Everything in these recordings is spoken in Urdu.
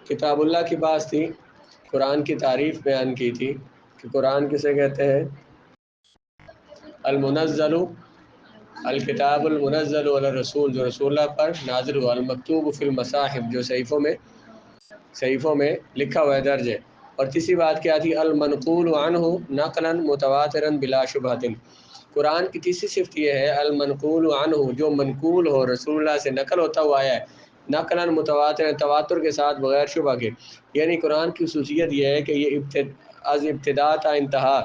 کتاب اللہ کی بات تھی، قرآن کی تعریف بیان کی تھی کہ قرآن کسے کہتے ہیں؟ المنزل، الکتاب المنزل علی الرسول، جو رسول اللہ پر نازل ہوا، المکتوب فی المصاحف، جو صحیفوں میں لکھا ہوا ہے، درج ہے۔ اور تیسری بات کیا تھی؟ المنقول عنہ نقلا متواترا بلا شبہۃ، قرآن کی تیسری صفت یہ ہے المنقول عنہ، جو منقول ہو، رسول اللہ سے نقل ہوتا ہوا آیا ہے، نقلا متواتر، تواتر کے ساتھ بغیر شبہ کے۔ یعنی قرآن کی خصوصیت یہ ہے کہ یہ از ابتدا تا انتہا،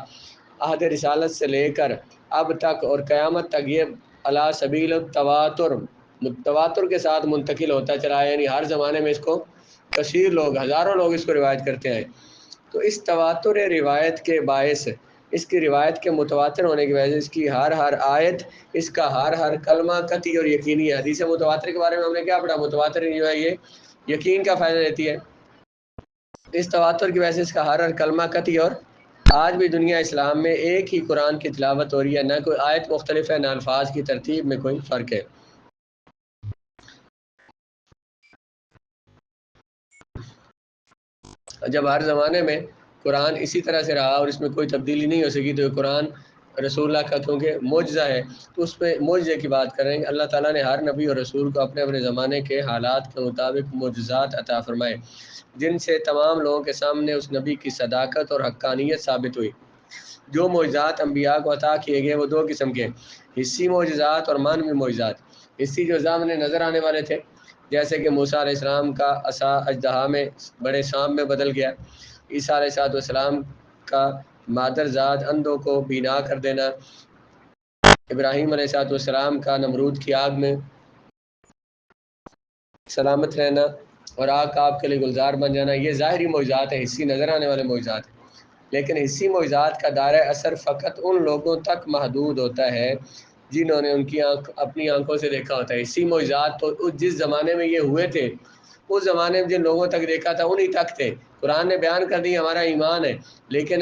عہد رسالت سے لے کر اب تک اور قیامت تک یہ علی سبیل تواتر کے ساتھ منتقل ہوتا چلا ہے، یعنی ہر زمانے میں اس کو کثیر لوگ، ہزاروں لوگ اس کو روایت کرتے ہیں۔ تو اس تواتر روایت کے باعث، اس کی روایت کے متواتر ہونے کی وجہ سے، اس کی ہر آیت، اس کا ہر کلمہ قطعی اور یقینی ہے۔ حدیث متواتر کے بارے میں ہم نے کیا پڑھا؟ متواتر جو ہے یہ یقین کا فائدہ دیتی ہے۔ اس تواتر کی وجہ سے اس کا ہر کلمہ قطعی، اور آج بھی دنیا اسلام میں ایک ہی قرآن کی تلاوت ہو رہی ہے، نہ کوئی آیت مختلف ہے، نہ الفاظ کی ترتیب میں کوئی فرق ہے۔ جب ہر زمانے میں قرآن اسی طرح سے رہا اور اس میں کوئی تبدیلی نہیں ہو سکی، تو قرآن رسول اللہ کا کیونکہ معجزہ ہے، تو اس پہ معجزے کی بات کریں گے۔ اللہ تعالیٰ نے ہر نبی اور رسول کو اپنے اپنے زمانے کے حالات کے مطابق معجزات عطا فرمائے، جن سے تمام لوگوں کے سامنے اس نبی کی صداقت اور حقانیت ثابت ہوئی۔ جو معجزات انبیاء کو عطا کیے گئے وہ دو قسم کے، حسی معجزات اور معنوی معجزات۔ حسی جو سامنے نظر آنے والے تھے، جیسے کہ موسیٰ علیہ السلام کا عصا اژدہا میں بڑے سانپ میں بدل گیا، عیسیٰ علیہ السلام کا مادرزاد اندھوں کو بینا کر دینا، ابراہیم علیہ السلام کا نمرود کی آگ میں سلامت رہنا اور آگ کا آپ کے لیے گلزار بن جانا، یہ ظاہری معجزات ہیں، حسی نظر آنے والے معجزات ہیں۔ لیکن حسی معجزات کا دائرہ اثر فقط ان لوگوں تک محدود ہوتا ہے جنہوں نے ان کی اپنی آنکھوں سے دیکھا ہوتا ہے۔ حسی معجزات تو جس زمانے میں یہ ہوئے تھے، اس زمانے میں جن لوگوں تک دیکھا تھا انہی تک تھے۔ قرآن نے بیان کر دی ہمارا ایمان ہے، لیکن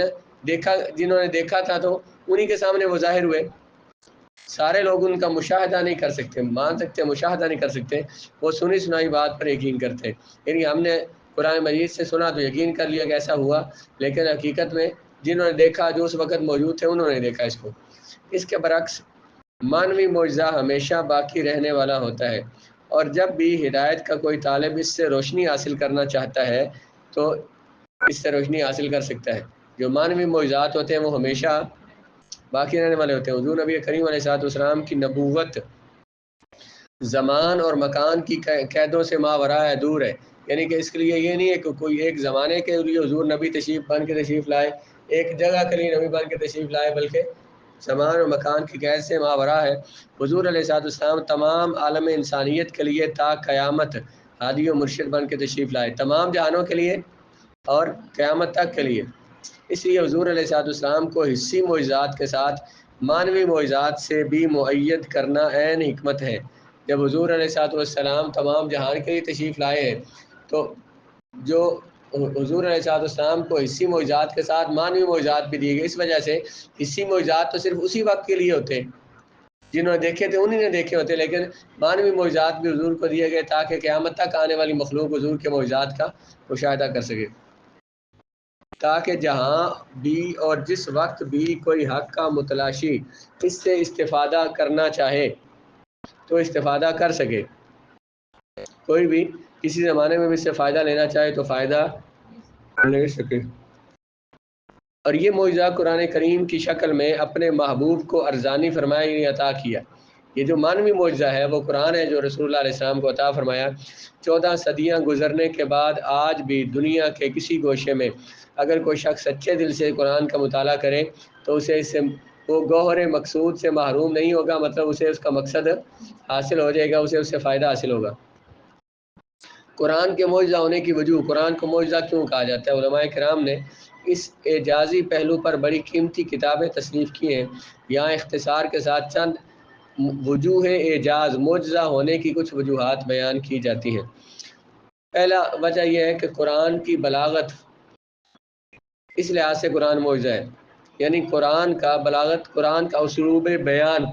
جنہوں نے دیکھا تھا تو انہی کے سامنے وہ ظاہر ہوئے۔ سارے لوگ ان کا مشاہدہ نہیں کر سکتے، مان سکتے مشاہدہ نہیں کر سکتے، وہ سنی سنائی بات پر یقین کرتے ہیں۔ یعنی ہم نے قرآن مجید سے سنا تو یقین کر لیا کہ ایسا ہوا، لیکن حقیقت میں جنہوں نے دیکھا، جو اس وقت موجود تھے، انہوں نے دیکھا اس کو۔ اس کے برعکس معنوی معجزہ ہمیشہ باقی رہنے والا ہوتا ہے، اور جب بھی ہدایت کا کوئی طالب اس سے روشنی حاصل کرنا چاہتا ہے تو اس سے روشنی حاصل کر سکتا ہے۔ جو معنوی معجزات ہوتے ہیں وہ ہمیشہ باقی رہنے والے ہوتے ہیں۔ حضور نبی کریم علیہ السلام کی نبوت زمان اور مکان کی قیدوں سے ماوراء ہے، دور ہے، یعنی کہ اس کے لیے یہ نہیں ہے کہ کوئی ایک زمانے کے لیے حضور نبی تشریف بن کے تشریف لائے، ایک جگہ کے لیے نبی بن کے تشریف لائے، بلکہ زمان اور مکان کی قید سے ماوراء ہے۔ حضور علیہ السلام تمام عالم انسانیت کے لیے تا قیامت ہادی و مرشد بن کے تشریف لائے، تمام جہانوں کے لیے اور قیامت تک کے لیے۔ اس لیے حضور علیہ السلام کو حسی معجزات کے ساتھ معنوی معجزات سے بھی مؤید کرنا عین حکمت ہے۔ جب حضور علیہ السلام تمام جہان کے لیے تشریف لائے ہیں، تو جو حضور علیہ السلام کو حسی معجزات کے ساتھ معنوی معجزات بھی دیے گئے، اس وجہ سے حسی معجزات تو صرف اسی وقت کے لیے ہوتے ہیں، جنہوں نے دیکھے تھے انہی نے دیکھے ہوتے، لیکن معنوی معجزات بھی حضور کو دیے گئے تاکہ قیامت تک آنے والی مخلوق حضور کے معجزات کا مشاہدہ کر سکے، تاکہ جہاں بھی اور جس وقت بھی کوئی حق کا متلاشی اس سے استفادہ کرنا چاہے تو استفادہ کر سکے۔ کوئی بھی کسی زمانے میں بھی اس سے فائدہ لینا چاہے تو فائدہ لے سکے۔ اور یہ معجزہ قرآن کریم کی شکل میں اپنے محبوب کو ارزانی فرمایا، عطا کیا۔ یہ جو معنوی معجزہ ہے وہ قرآن ہے جو رسول اللہ علیہ السلام کو عطا فرمایا۔ 14 صدیاں گزرنے کے بعد آج بھی دنیا کے کسی گوشے میں اگر کوئی شخص سچے دل سے قرآن کا مطالعہ کرے تو اسے اس سے وہ گوہر مقصود سے محروم نہیں ہوگا، مطلب اسے اس کا مقصد حاصل ہو جائے گا، اسے اس سے فائدہ حاصل ہوگا۔ قرآن کے معجزہ ہونے کی وجوہ، قرآن کو معجزہ کیوں کہا جاتا ہے؟ علماء کرام نے اس اعجازی پہلو پر بڑی قیمتی کتابیں تصنیف کی ہیں۔ یہاں اختصار کے ساتھ چند وجوہ اعجاز، معجزہ ہونے کی کچھ وجوہات بیان کی جاتی ہیں۔ پہلا وجہ یہ ہے کہ قرآن کی بلاغت، اس لحاظ سے قرآن معجزہ ہے، یعنی قرآن کا بلاغت، قرآن کا اسلوب بیان،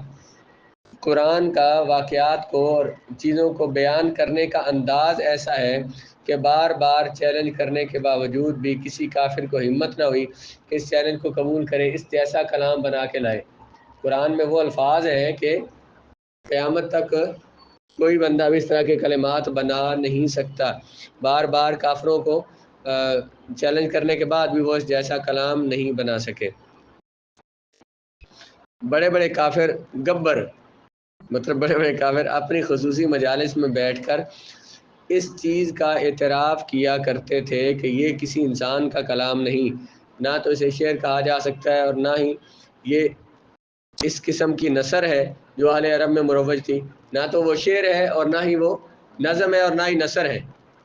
قرآن کا واقعات کو اور چیزوں کو بیان کرنے کا انداز ایسا ہے کہ بار بار چیلنج کرنے کے باوجود بھی کسی کافر کو ہمت نہ ہوئی کہ اس چیلنج کو قبول کرے، اس جیسا کلام بنا کے لائے۔ قرآن میں وہ الفاظ ہیں کہ قیامت تک کوئی بندہ بھی اس طرح کے کلمات بنا نہیں سکتا۔ بار بار کافروں کو چیلنج کرنے کے بعد بھی وہ اس جیسا کلام نہیں بنا سکے۔ بڑے بڑے کافر گبر، مطلب بڑے بڑے کافر اپنی خصوصی مجالس میں بیٹھ کر اس چیز کا اعتراف کیا کرتے تھے کہ یہ کسی انسان کا کلام نہیں، نہ تو اسے شعر کہا جا سکتا ہے اور نہ ہی یہ اس قسم کی نثر ہے جو اہل عرب میں مروج تھی، نہ تو وہ شعر ہے اور نہ ہی وہ نظم ہے اور نہ ہی نثر ہے،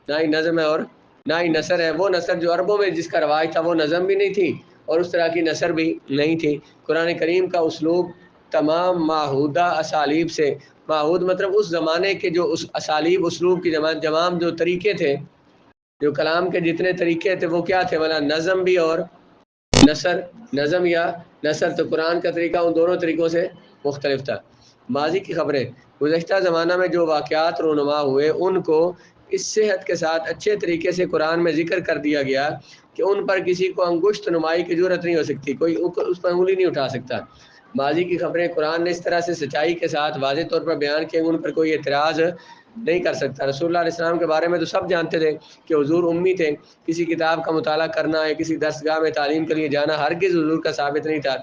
نہ ہی نظم ہے اور نہ ہی نثر ہے۔ وہ نثر جو عربوں میں جس کا رواج تھا وہ نظم بھی نہیں تھی اور اس طرح کی نثر بھی نہیں تھی۔ قرآن کریم کا اسلوب تمام معہودہ اسالیب سے، معہود مطلب اس زمانے کے جو اس اسالیب اسلوب کی تمام جو طریقے تھے، جو کلام کے جتنے طریقے تھے وہ کیا تھے؟ والا نظم بھی اور نثر، نظم یا نثر، تو قرآن کا طریقہ ان دونوں طریقوں سے مختلف تھا۔ ماضی کی خبریں، گزشتہ زمانہ میں جو واقعات رونما ہوئے ان کو اس صحت کے ساتھ اچھے طریقے سے قرآن میں ذکر کر دیا گیا کہ ان پر کسی کو انگشت نمائی کی ضرورت نہیں ہو سکتی، کوئی اس پر انگلی نہیں اٹھا سکتا۔ ماضی کی خبریں قرآن نے اس طرح سے سچائی کے ساتھ واضح طور پر بیان کیے ان پر کوئی اعتراض نہیں کر سکتا۔ رسول اللہ علیہ السلام کے بارے میں تو سب جانتے تھے کہ حضور امی تھے، کسی کتاب کا مطالعہ کرنا یا کسی درسگاہ میں تعلیم کے لیے جانا ہرگز حضور کا ثابت نہیں تھا۔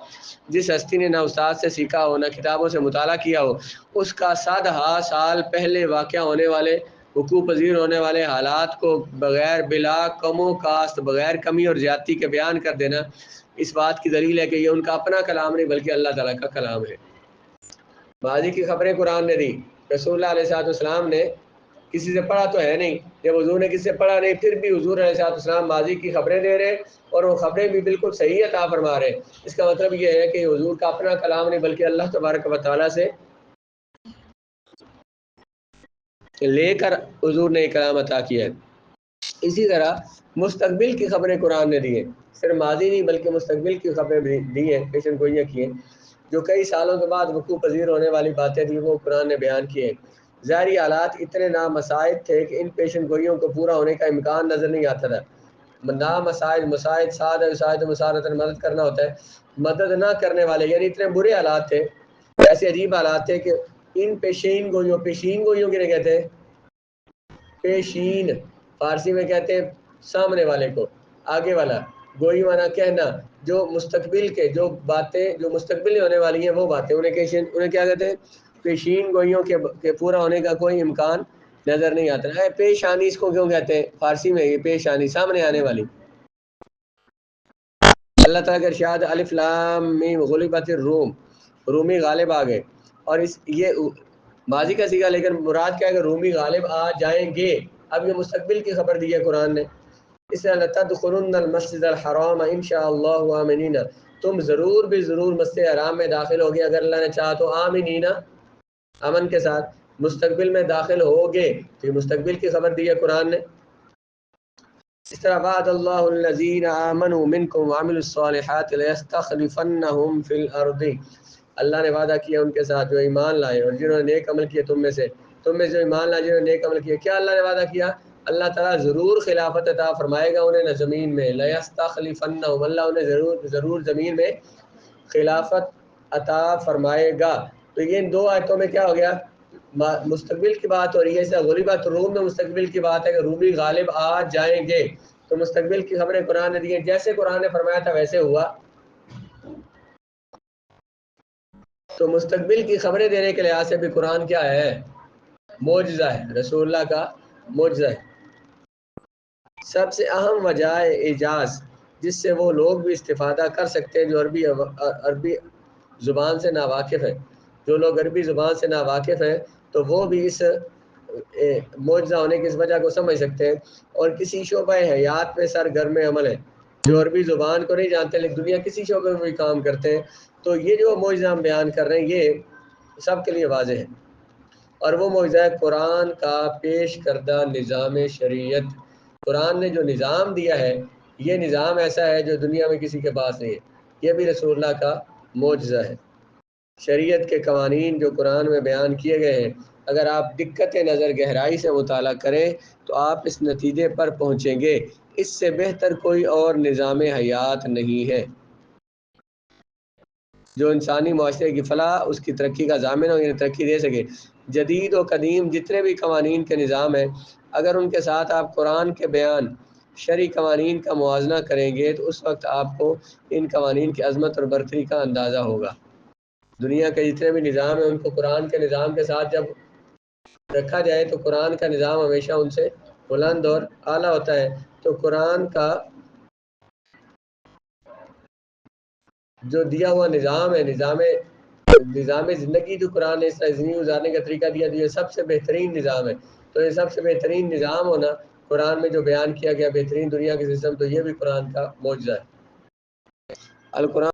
جس ہستی نے نہ استاد سے سیکھا ہو نہ کتابوں سے مطالعہ کیا ہو، اس کا 100 سال پہلے واقع ہونے والے، وقوع پذیر ہونے والے حالات کو بغیر بلا کم و کاست، بغیر کمی اور زیادتی کے بیان کر دینا اس بات کی دلیل ہے کہ یہ ان کا اپنا کلام نہیں بلکہ اللہ تعالیٰ کا کلام ہے۔ ماضی کی خبریں قرآن نے دی، رسول اللہ علیہ السلام نے کسی سے پڑھا تو ہے نہیں، جب حضور نے کسی سے پڑھا نہیں پھر بھی حضور علیہ السلام ماضی کی خبریں دے رہے اور وہ خبریں بھی بالکل صحیح عطا فرما رہے۔ اس کا مطلب یہ ہے کہ حضور کا اپنا کلام نہیں بلکہ اللہ تبارک و تعالیٰ سے لے کر حضور نے کلام عطا کیا ہے۔ اسی طرح مستقبل کی خبریں قرآن نے دی ہیں، صرف ماضی نہیں بلکہ مستقبل کی خبریں بھی دی ہیں، پیشن گوئیاں کی ہیں، جو کئی سالوں کے بعد وقوع پذیر ہونے والی باتیں تھیں وہ قرآن نے بیان کی ہیں۔ ظاہری حالات اتنے نامساعد تھے کہ ان پیشن گوئیوں کو پورا ہونے کا امکان نظر نہیں آتا تھا۔ نامساعد، مساعد، سعد و مساعدت مدد کرنا ہوتا ہے، مدد نہ کرنے والے، یعنی اتنے برے حالات تھے، ایسے عجیب حالات تھے کہ ان پیشین گوئیوں کے لیے کہتے ہیں پیشین، فارسی میں کہتے ہیں سامنے والے کو، آگے والا، گوئی مانا کہنا، جو مستقبل کے جو باتیں جو مستقبل ہونے والی ہیں وہ باتیں انہیں کیا کہتے ہیں؟ پیشین گوئیوں کے پورا ہونے کا کوئی امکان نظر نہیں آتا ہے۔ پیشانی اس کو کیوں کہتے ہیں؟ فارسی میں یہ پیشانی، سامنے آنے والی۔ اللہ تعالیٰ کا ارشاد الف لام میم غلبت الروم، رومی غالب آ گئے، اور یہ ماضی کا صیغہ لیکن مراد کیا ہے کہ رومی غالب آ جائیں گے۔ اب یہ مستقبل کی خبر دی ہے قرآن نے۔ اس طرح لَتَدْخُلُنَّ الْمَسْجِدَ الْحَرَامَ إِنْ شَاءَ اللَّهُ آمِنِينَ، تم ضرور بھی ضرور مسجد حرام میں داخل ہوگے اگر اللہ نے چاہا تو، آمنین، امن کے ساتھ، مستقبل میں داخل ہوگے، تو یہ مستقبل کی خبر دی ہے قرآن نے۔ اس طرح وعد اللہ الذین آمنوا منکم وعملوا الصالحات لیستخلفنہم فی الارض، اللہ نے وعدہ کیا ان کے ساتھ جو ایمان لائے اور جنہوں نے نیک عمل کیے تم میں جو ایمان لائے جنہوں نے نیک عمل کیے، کیا اللہ نے وعدہ کیا؟ اللہ تعالیٰ ضرور خلافت عطا فرمائے گا انہیں نہ زمین میں، لیستخلفنہم، اللہ انہیں ضرور زمین میں خلافت عطا فرمائے گا۔ تو یہ ان دو آیتوں میں کیا ہو گیا؟ مستقبل کی بات ہو رہی ہے۔ غلبت روم میں مستقبل کی بات ہے کہ رومی غالب آ جائیں گے، تو مستقبل کی خبریں قرآن نے دی ہیں، جیسے قرآن نے فرمایا تھا ویسے ہوا۔ تو مستقبل کی خبریں دینے کے لحاظ سے بھی قرآن کیا ہے؟ معجزہ ہے، رسول اللہ کا معجزہ ہے۔ سب سے اہم وجہ اعجاز جس سے وہ لوگ بھی استفادہ کر سکتے ہیں جو عربی زبان سے ناواقف ہیں، جو لوگ عربی زبان سے ناواقف ہیں تو وہ بھی اس معجزہ ہونے کی اس وجہ کو سمجھ سکتے ہیں، اور کسی شعبہ حیات میں سرگرم عمل ہے، جو عربی زبان کو نہیں جانتے لیکن دنیا کسی شعبے میں بھی کام کرتے ہیں، تو یہ جو معجزہ ہم بیان کر رہے ہیں یہ سب کے لیے واضح ہے۔ اور وہ معجزہ قرآن کا پیش کردہ نظام شریعت، قرآن نے جو نظام دیا ہے یہ نظام ایسا ہے جو دنیا میں کسی کے پاس نہیں ہے، یہ بھی رسول اللہ کا معجزہ ہے۔ شریعت کے قوانین جو قرآن میں بیان کیے گئے ہیں اگر آپ دقت نظر گہرائی سے مطالعہ کریں تو آپ اس نتیجے پر پہنچیں گے اس سے بہتر کوئی اور نظام حیات نہیں ہے جو انسانی معاشرے کی فلاح اس کی ترقی کا ضامن ہو، یعنی ترقی دے سکے۔ جدید و قدیم جتنے بھی قوانین کے نظام ہیں، اگر ان کے ساتھ آپ قرآن کے بیان شرعی قوانین کا موازنہ کریں گے تو اس وقت آپ کو ان قوانین کی عظمت اور برتری کا اندازہ ہوگا۔ دنیا کے جتنے بھی نظام ہیں ان کو قرآن کے نظام کے ساتھ جب رکھا جائے تو قرآن کا نظام ہمیشہ ان سے بلند اور اعلیٰ ہوتا ہے۔ تو قرآن کا جو دیا ہوا نظام ہے، نظام زندگی جو قرآن نے زندگی گزارنے کا طریقہ دیا یہ سب سے بہترین نظام ہے۔ تو یہ سب سے بہترین نظام ہونا قرآن میں جو بیان کیا گیا بہترین دنیا کے سسٹم، تو یہ بھی قرآن کا معجزہ ہے۔ القرآن